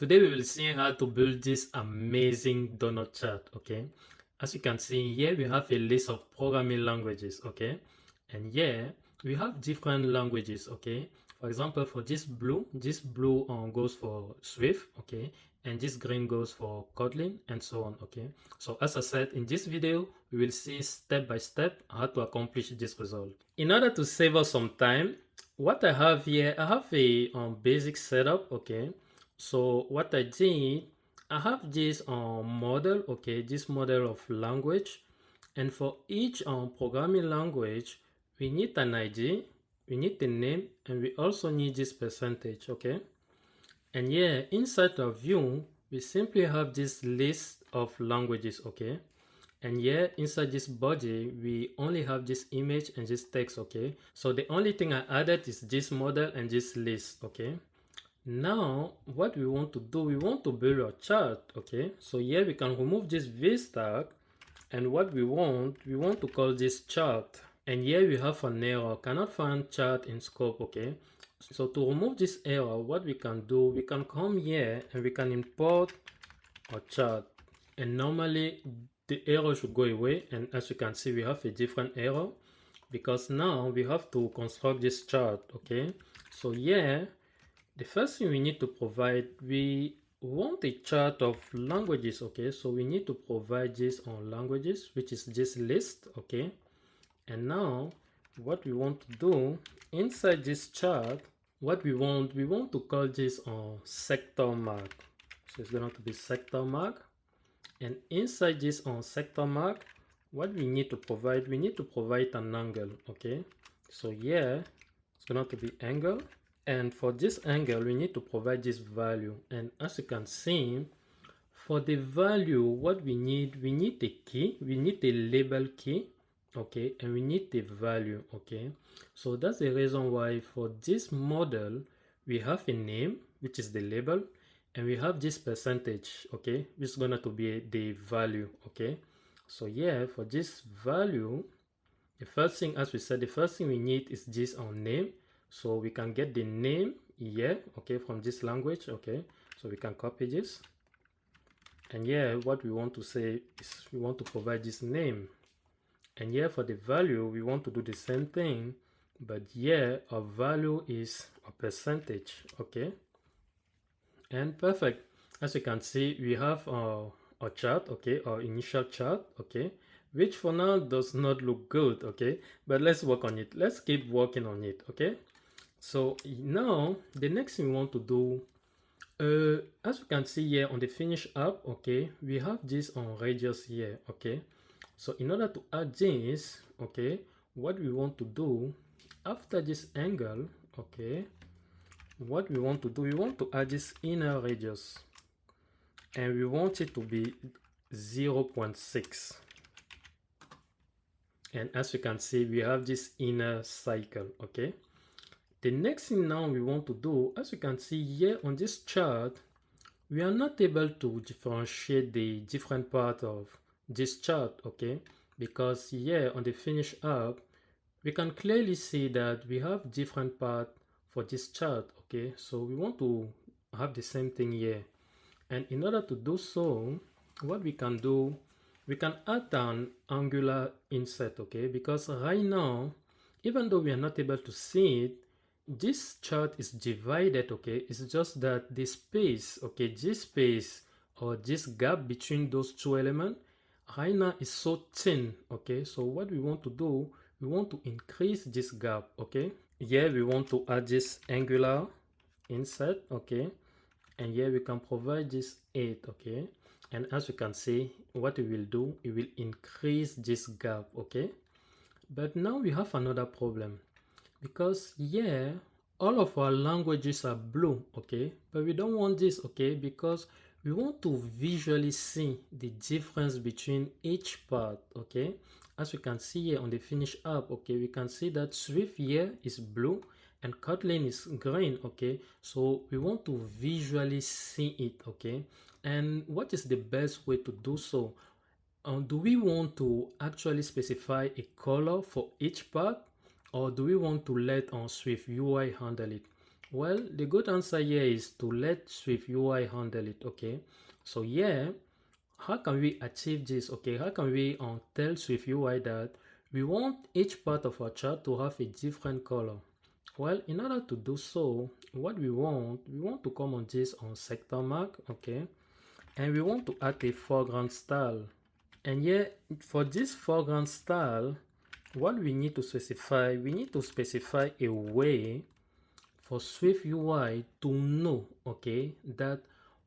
Today we will see how to build this amazing donut chart, okay? As you can see here, we have a list of programming languages, okay? And here we have different languages, okay? For example, for this blue goes for Swift, okay? And this green goes for Kotlin and so on, okay? So as I said, in this video, we will see step by step how to accomplish this result. In order to save us some time, what I have here, I have a basic setup, okay? So what I did, I have this model, okay, this model of language, and for each programming language, we need an ID, we need the name, and we also need this percentage, okay? And here inside of view, we simply have this list of languages, okay? And here inside this body, we only have this image and this text, okay? So the only thing I added is this model and this list, okay? Now, what we want to do, we want to build a chart, okay? So here we can remove this V stack, and what we want to call this chart. And here we have an error, cannot find chart in scope, okay? So to remove this error, what we can do, we can come here and we can import a chart. And normally the error should go away, and as you can see, we have a different error because now we have to construct this chart, okay? So here, the first thing we need to provide, we want a chart of languages, okay? So we need to provide this on languages, which is this list, okay? And now what we want to do inside this chart, what we want to call this on sector mark. So it's going to be sector mark. And inside this on sector mark, what we need to provide an angle, okay? So here it's going to be angle. And for this angle, we need to provide this value. And as you can see, for the value, what we need the key, we need the label key, okay, and we need the value, okay. So that's the reason why for this model, we have a name, which is the label, and we have this percentage, okay, which is going to be the value, okay. So yeah, for this value, the first thing, as we said, the first thing we need is this name. So we can get the name here, okay, from this language, okay. So we can copy this. And here, what we want to say is we want to provide this name. And here for the value, we want to do the same thing, but here our value is a percentage, okay. And perfect. As you can see, we have our chart, okay, our initial chart, okay, which for now does not look good, okay, but let's work on it. Let's keep working on it, okay. So now the next thing we want to do, as you can see here on the finish app, okay, we have this on radius here, okay. So in order to add this, okay, what we want to do after this angle, okay, what we want to do, we want to add this inner radius, and we want it to be 0.6. And as you can see, we have this inner cycle, okay. The next thing now we want to do, as you can see here on this chart, we are not able to differentiate the different part of this chart, okay? Because here on the finish app, we can clearly see that we have different part for this chart, okay? So we want to have the same thing here. And in order to do so, what we can do, we can add an angular inset, okay? Because right now, even though we are not able to see it, this chart is divided, okay. It's just that the space, okay, this space or this gap between those two elements right now is so thin, okay. So what we want to do, we want to increase this gap, okay. Here we want to add this angular inset, okay, and here we can provide this 8, okay. And as you can see, what we will do, it will increase this gap, okay. But now we have another problem, because here all of our languages are blue, okay, but we don't want this, okay, because we want to visually see the difference between each part, okay. As we can see here on the finish app, okay, we can see that Swift here is blue and Kotlin is green, okay. So we want to visually see it, okay. And what is the best way to do so? Do we want to actually specify a color for each part, or do we want to let SwiftUI handle it? Well, the good answer here is to let SwiftUI handle it, okay? So yeah, how can we achieve this? Okay, how can we tell SwiftUI that we want each part of our chart to have a different color? Well, in order to do so, what we want to come on this on sector mark, okay? And we want to add a foreground style. And yeah, for this foreground style, what we need to specify, a way for SwiftUI to know, okay, that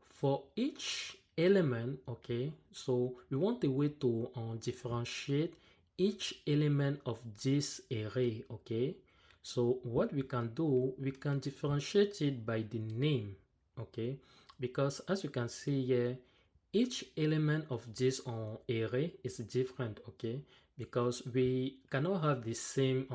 for each element, okay, so we want a way to differentiate each element of this array, okay. So what we can do, we can differentiate it by the name, okay, because as you can see here, each element of this array is different, okay, because we cannot have the same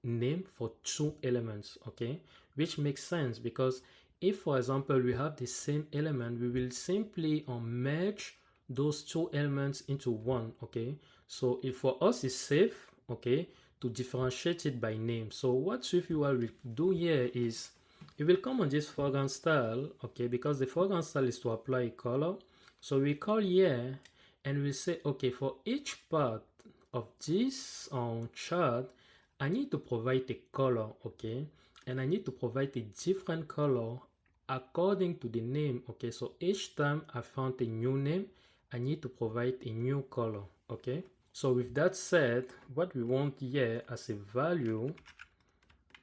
name for two elements, okay, which makes sense because if, for example, we have the same element, we will simply merge those two elements into one, okay. So if for us it's safe, okay, to differentiate it by name. So what SwiftUI will do here is it will come on this foreground style, okay, because the foreground style is to apply a color. So we call here and we say, okay, for each part of this chart, I need to provide a color, okay, and I need to provide a different color according to the name, okay. So each time I found a new name, I need to provide a new color, okay. So with that said, what we want here as a value,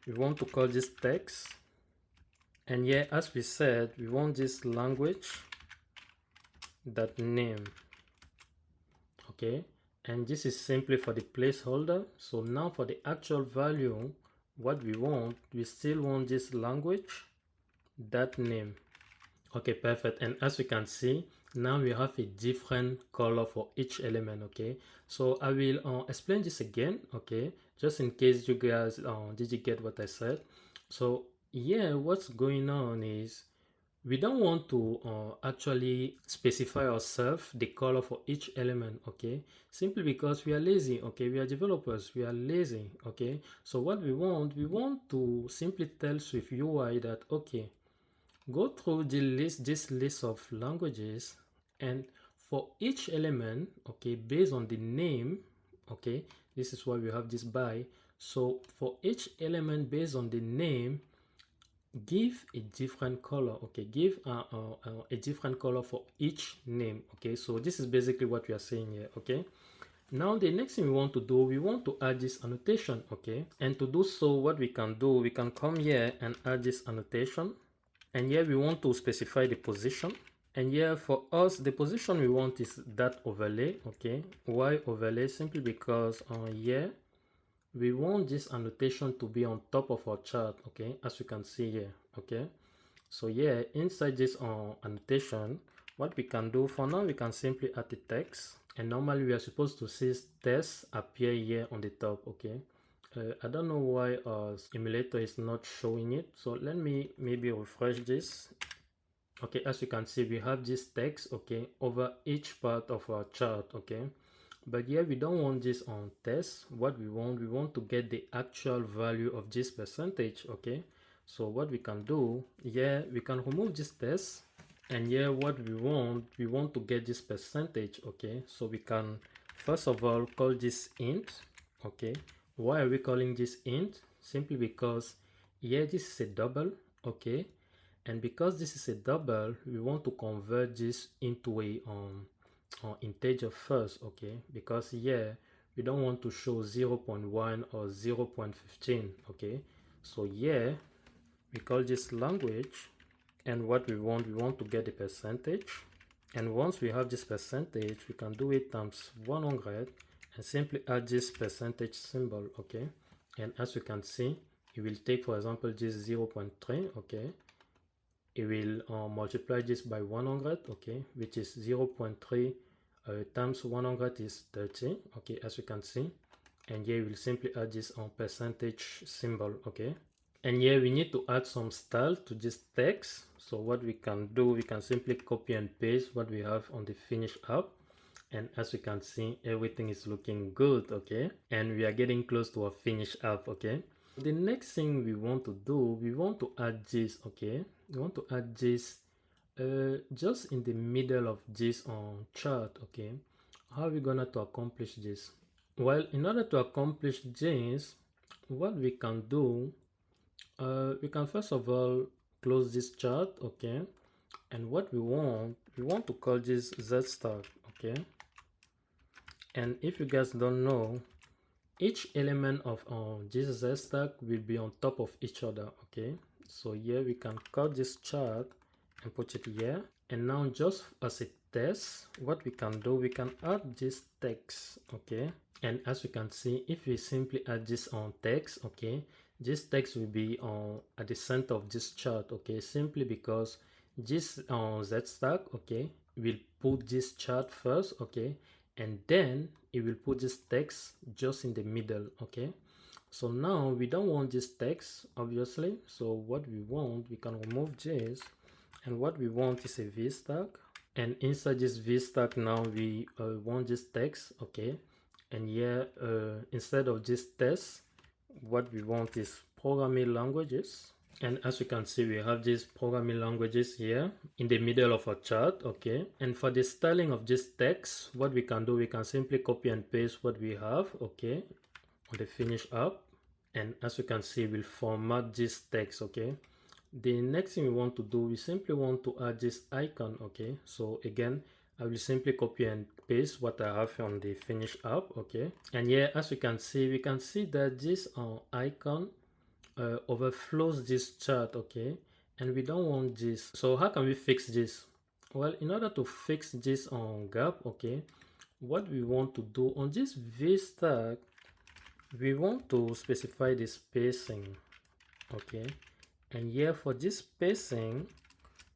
we want to call this text, and here, as we said, we want this language that name, okay, and this is simply for the placeholder. So now for the actual value, what we still want this language that name, okay, perfect. And as you can see, now we have a different color for each element, okay. So I will explain this again, okay, just in case you guys did you get what I said. So yeah, what's going on is we don't want to actually specify ourselves the color for each element, okay, simply because we are lazy, okay, we are developers, we are lazy, okay. So what we want to simply tell SwiftUI that, okay, go through this list of languages, and for each element, okay, based on the name, okay, this is why we have this by. So for each element based on the name, give a different color, okay, give a different color for each name, okay. So this is basically what we are saying here, okay. Now the next thing we want to do, we want to add this annotation, okay, and to do so, what we can do, we can come here and add this annotation, and here we want to specify the position, and here for us the position we want is that overlay, okay. Why overlay? Simply because here we want this annotation to be on top of our chart, okay, as you can see here, okay. So yeah, inside this annotation, what we can do for now, we can simply add the text, and normally we are supposed to see text appear here on the top, okay. I don't know why our emulator is not showing it, so let me maybe refresh this. Okay, as you can see, we have this text, okay, over each part of our chart, okay. But here we don't want this on test. What we want to get the actual value of this percentage, okay. So what we can do, here we can remove this test, and here what we want to get this percentage, okay. So we can first of all call this int, okay. Why are we calling this int? Simply because here this is a double, okay, and because this is a double, we want to convert this into a integer first, okay, because here we don't want to show 0.1 or 0.15, okay. So here we call this language, and what we want to get the percentage, and once we have this percentage, we can do it times 100 and simply add this percentage symbol, okay. And as you can see, it will take, for example, this 0.3, okay. It will multiply this by 100, okay, which is 0.3 times 100 is 30, okay, as you can see. And here we'll simply add this percentage symbol, okay. And here we need to add some style to this text. So what we can do, we can simply copy and paste what we have on the finished app. And as you can see, everything is looking good, okay. And we are getting close to our finished app, okay. The next thing we want to do, we want to add this, okay? We want to add this just in the middle of this chart, okay? How are we gonna to accomplish this? Well, in order to accomplish this, what we can do, we can first of all close this chart, okay? And what we want to call this Z stack, okay? And if you guys don't know, each element of this Z stack will be on top of each other, okay? So here we can cut this chart and put it here. And now just as a test, what we can do, we can add this text, okay? And as you can see, if we simply add this text, okay, this text will be at the center of this chart, okay, simply because this Z stack, okay, will put this chart first, okay, and then it will put this text just in the middle, okay. So now we don't want this text, obviously. So what we want, we can remove this, and what we want is a V stack. And inside this V stack now we want this text, okay. And here instead of this text, what we want is programming languages. And as you can see, we have these programming languages here in the middle of our chart, okay. And for the styling of this text, what we can do, we can simply copy and paste what we have, okay, on the finish app. And as you can see, we'll format this text, okay. The next thing we want to do, we simply want to add this icon, okay. So again, I will simply copy and paste what I have on the finish app, okay. And here, as you can see, we can see that this icon overflows this chart, okay, and we don't want this. So how can we fix this? Well, in order to fix this gap, okay, what we want to do on this V stack, we want to specify the spacing, okay. And here for this spacing,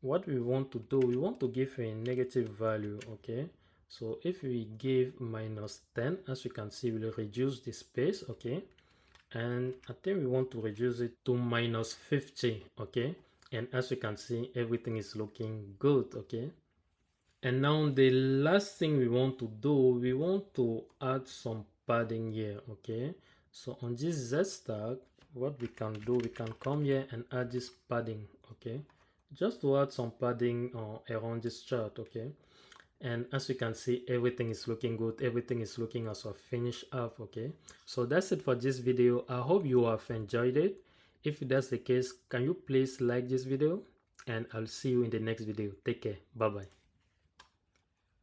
what we want to do, we want to give a negative value, okay. So if we give -10, as you can see, we'll reduce the space, okay. And I think we want to reduce it to -50, okay. And as you can see, everything is looking good, okay. And now the last thing we want to do, we want to add some padding here, okay. So on this Z stack, what we can do, we can come here and add this padding, okay, just to add some padding around this chart, okay. And as you can see, everything is looking good, everything is looking as a finished app, okay. So that's it for this video. I hope you have enjoyed it. If that's the case, can you please like this video, and I'll see you in the next video. Take care. Bye bye.